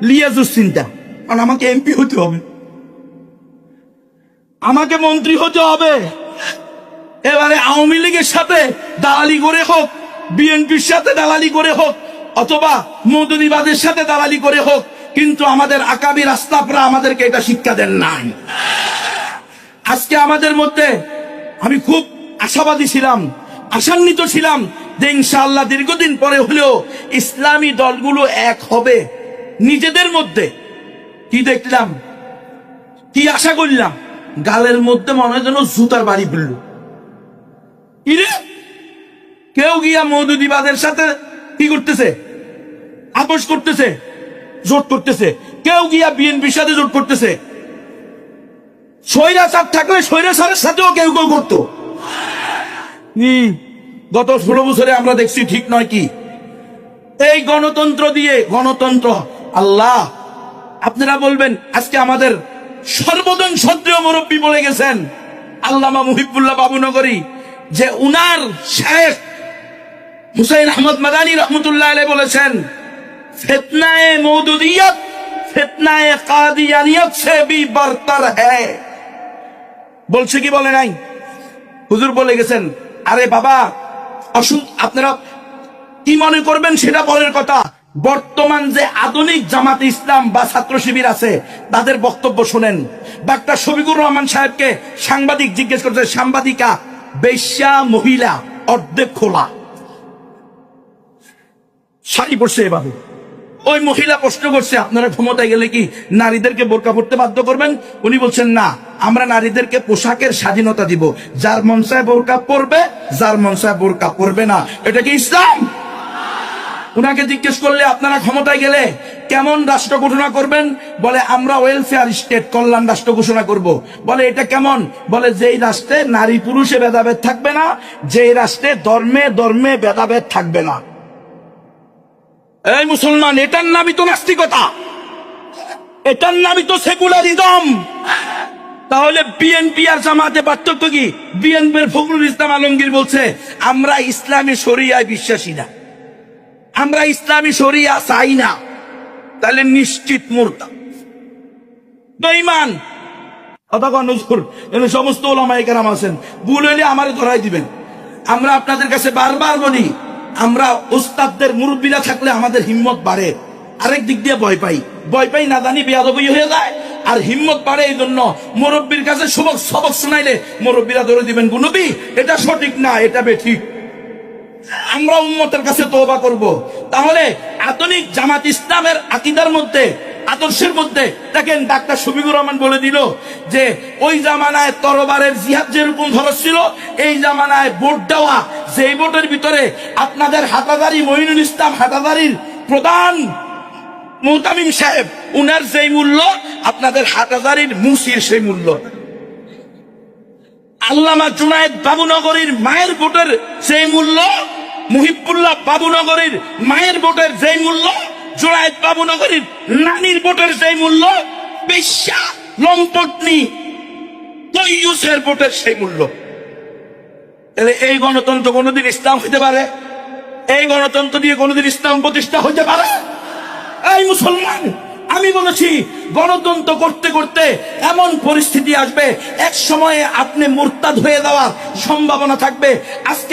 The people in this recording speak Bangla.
লিয়াজুর চিন্তা, কারণ আমাকে এমপি হতে হবে, আমাকে মন্ত্রী হতে হবে। এবারে আওয়ামী লীগের সাথে দালালি করে হোক, বিএনপির সাথে দালালি করে হোক, অথবা মৌদুদিবাদের সাথে দালালি করে হোক, কিন্তু আমাদের আকাবির আসলাফরা আমাদেরকে এটা শিক্ষা দেন নাই। আজকে আমাদের মধ্যে আমি খুব আশাবাদী ছিলাম, আশান্বিত ছিলাম যে ইনশাআল্লাহ দীর্ঘদিন পরে হলেও ইসলামী দলগুলো এক হবে নিজেদের মধ্যে। কি দেখলাম, কি আশা করলাম, গালের মধ্যে মনে হয় যেন জুতার বাড়ি ফেলল। ইরে কেউ গিয়া মৌদুদিবাদের সাথে কি করতেছে, আপোষ করতেছে, জোট করতেছে, কেউ গিয়া বিএনপির সাথে জোট করতেছে। স্বৈরাচার থাকলে স্বৈরাচারের সাথেও কেউ কেউ করতো। গত 16 বছরে আমরা দেখছি, ঠিক নয় কি? এই গণতন্ত্র দিয়ে, গণতন্ত্র আল্লাহ, আপনারা বলবেন আজকে আমাদের সর্বজন শ্রদ্ধেয় মুরব্বী বলে গেছেন আল্লামা মুহিবুল্লাহ বাবুনগরী, যে উনার শেখ হুসাইন আহমদ মাদানী রহমতুল্লাহ আলাইহি বলেছেন, ফিতনায়ে মওদুদিয়ত ফিতনায়ে কাদিয়ানিয়ত সে ভি বরতর হ্যায়। বলছে কি বলে নাই? হুজুর বলে গেছেন। আরে বাবা, আপনারা কি মনে করবেন সেটা পরের কথা। বর্তমান যে আধুনিক জামাতে ইসলাম বা ছাত্র শিবির আছে, তাদের বক্তব্য শুনেন। ডাক্তার শফিকুর রহমান সাহেবকে সাংবাদিক জিজ্ঞেস করছে, সাংবাদিকা বেশ্যা মহিলা, অর্ধেক খোলা, শাড়ি পরছে এভাবে। ওই মহিলা প্রশ্ন করছে, আপনারা ক্ষমতায় গেলে কি নারীদেরকে বোরকা পরতে বাধ্য করবেন? উনি বলছেন, না, আমরা নারীদেরকে পোশাকের স্বাধীনতা দিব, যার মন চায় বোরকা পরবে, যার মন চায় বোরকা পরবে না। এটা কি ইসলাম? উনাকে জিজ্ঞেস করলে, আপনারা ক্ষমতায় গেলে কেমন রাষ্ট্র ঘোষণা করবেন? বলে, আমরা ওয়েলফেয়ার স্টেট, কল্যাণ রাষ্ট্র ঘোষণা করব। বলে, এটা কেমন? বলে, যেই রাষ্ট্রে নারী পুরুষে ভেদাভেদ থাকবে না, যেই রাষ্ট্রে ধর্মে ধর্মে ভেদাভেদ থাকবে না। এই মুসলমান, এটার নামই তো নাস্তিকতা, এটার নামই তো সেকুলারিজম। তাহলে বিএনপি আর জামাতে পার্থক্য কি? বিএনপির ফখরুল ইসলাম আলমগীর বলছে, আমরা ইসলামী শরিয়ায় বিশ্বাসী না, আমরা ইসলামী শরিয়া চাই না। তাহলে নিশ্চিত মুরতাদ, বেঈমান। অথবা নজরুল, এখানে সমস্ত ওলামায়ে কেরাম আছেন, ভুল হইলে আমারে ধরাই দিবেন। আমরা আপনাদের কাছে বারবার বলি, আমরা ওস্তাদদের মুরব্বীরা থাকলে আমাদের হিম্মত বাড়ে। আরেক দিক দিয়ে ভয় পাই না জানি বেয়াদবি হয়ে যায়, আর হিম্মত বাড়ে এই জন্য মুরব্বীর কাছে সবক শোনাইলে মুরব্বীরা ধরে দিবেন, নবী এটা সঠিক না, এটা বেঠিক। আমরা উম্মতের কাছে তওবা করব। তাহলে আধুনিক জামাত ইসলামের আকীদার মধ্যে, আদর্শের মধ্যে দেখেন, ডাক্তার শফিকুর রহমান বলে দিল যে ওই জামানায় তরবারের জিহাদ যেরকম খরচ ছিল, এই জামানায় ভোট দেওয়া, যেই ভোটের ভিতরে আপনাদের হাটাদারি মঈনুল ইসলাম, হাটাদারির প্রধান মুহতামিম সাহেব, উনার যেই মূল্য, আপনাদের হাটাদারির মুসির সেই মূল্য। আল্লামা জুনায়েদ বাবুনগরীর মায়ের ভোটের সেই মূল্য, মুহিবুল্লাহ বাবুনগরীর মায়ের ভোটের যেই মূল্য, জুনায়েদ বাবুনগরীর নানির ভোটের সেই মূল্য, বেশ্যা লম্পটনি তৈয়ুসের ভোটের সেই মূল্য। এই গণতন্ত্র কোনোদিন ইসলাম হইতে পারে? এই গণতন্ত্র দিয়ে কোনোদিন ইসলাম প্রতিষ্ঠা হইতে পারে? এই মুসলমান, আমি বলেছি, গণতন্ত্র করতে করতে এমন পরিস্থিতি আসবে, এক সময়ে আপনি মুরতাদ হয়ে যাওয়ার সম্ভাবনা থাকবে। আজকে